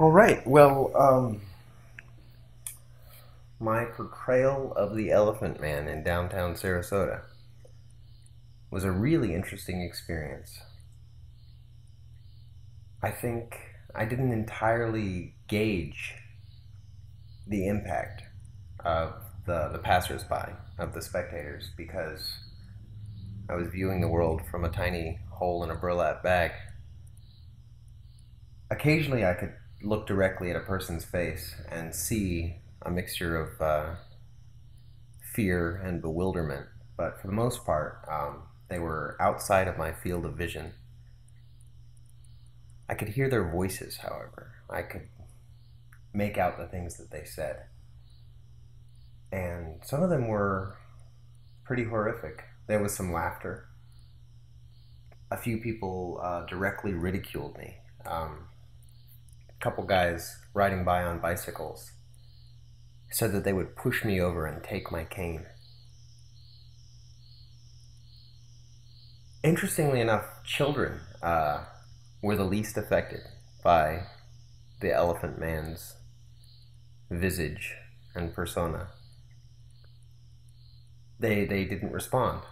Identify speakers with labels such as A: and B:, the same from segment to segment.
A: All right. Well, my portrayal of the Elephant Man in downtown Sarasota was a really interesting experience. I think I didn't entirely gauge the impact of the passersby, of the spectators, because I was viewing the world from a tiny hole in a burlap bag. Occasionally, I could look directly at a person's face and see a mixture of fear and bewilderment, but for the most part, they were outside of my field of vision. I could hear their voices, however. I could make out the things that they said. And some of them were pretty horrific. There was some laughter. A few people directly ridiculed me. A couple guys riding by on bicycles said that they would push me over and take my cane. Interestingly enough, children were the least affected by the Elephant Man's visage and persona. They didn't respond.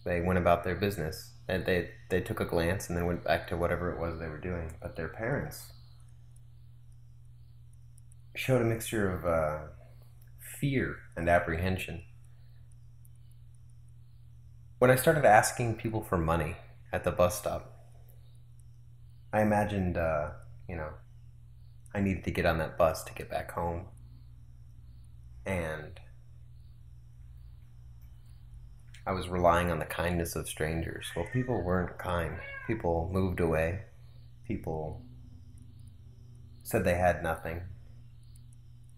A: They went about their business, and they took a glance and then went back to whatever it was they were doing. But their parents showed a mixture of fear and apprehension. When I started asking people for money at the bus stop, I imagined, you know, I needed to get on that bus to get back home. And I was relying on the kindness of strangers. Well, people weren't kind. People moved away. People said they had nothing.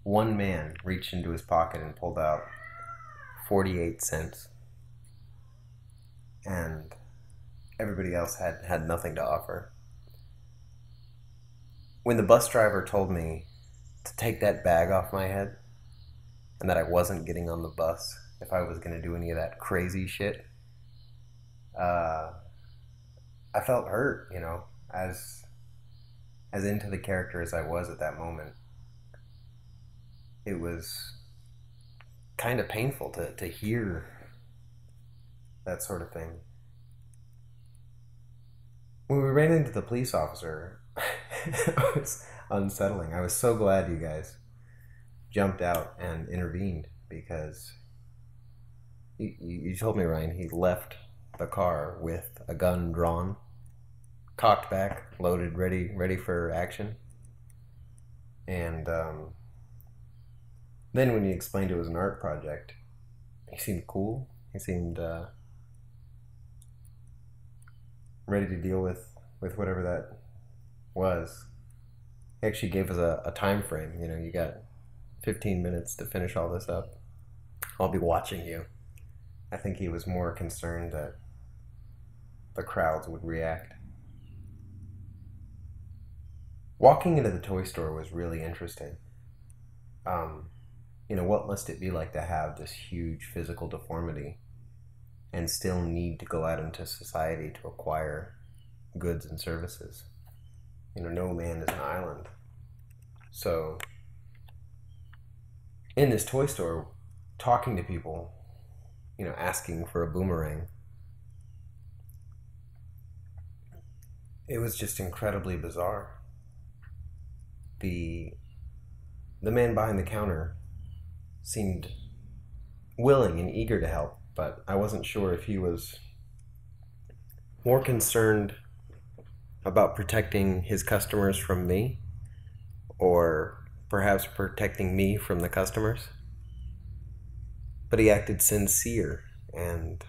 A: One man reached into his pocket and pulled out 48 cents. And everybody else had nothing to offer. When the bus driver told me to take that bag off my head and that I wasn't getting on the bus if I was going to do any of that crazy shit, uh, I felt hurt, as into the character as I was at that moment. It was kind of painful to hear that sort of thing. When we ran into the police officer, it was unsettling. I was so glad you guys jumped out and intervened because you told me, Ryan, he left the car with a gun drawn, cocked back, loaded, ready for action. And then when you explained it was an art project, he seemed cool. He seemed ready to deal with whatever that was. He actually gave us a time frame. You got 15 minutes to finish all this up. I'll be watching you. I think he was more concerned that the crowds would react. Walking into the toy store was really interesting. Um, what must it be like to have this huge physical deformity and still need to go out into society to acquire goods and services? No man is an island. So, in this toy store, talking to people, asking for a boomerang, it was just incredibly bizarre. The the man behind the counter seemed willing and eager to help, but I wasn't sure if he was more concerned about protecting his customers from me or perhaps protecting me from the customers. But he acted sincere and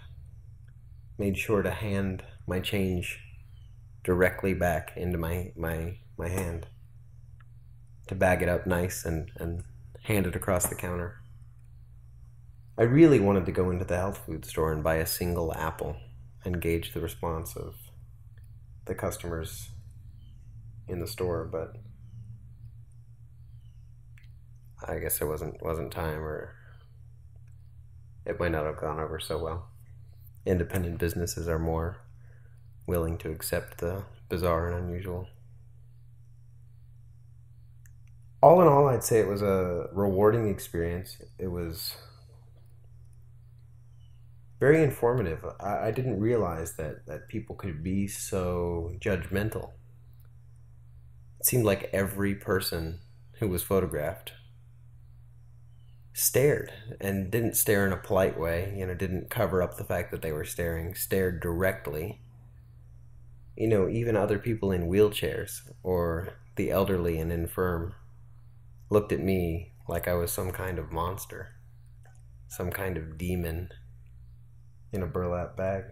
A: made sure to hand my change directly back into my hand to bag it up nice and hand it across the counter. I really wanted to go into the health food store and buy a single apple and gauge the response of the customers in the store, but I guess there wasn't time, or it might not have gone over so well. Independent businesses are more willing to accept the bizarre and unusual. All in all, I'd say it was a rewarding experience. It was very informative. I didn't realize that people could be so judgmental. It seemed like every person who was photographed stared, and didn't stare in a polite way, didn't cover up the fact that they were staring, stared directly. Even other people in wheelchairs or the elderly and infirm looked at me like I was some kind of monster, some kind of demon in a burlap bag.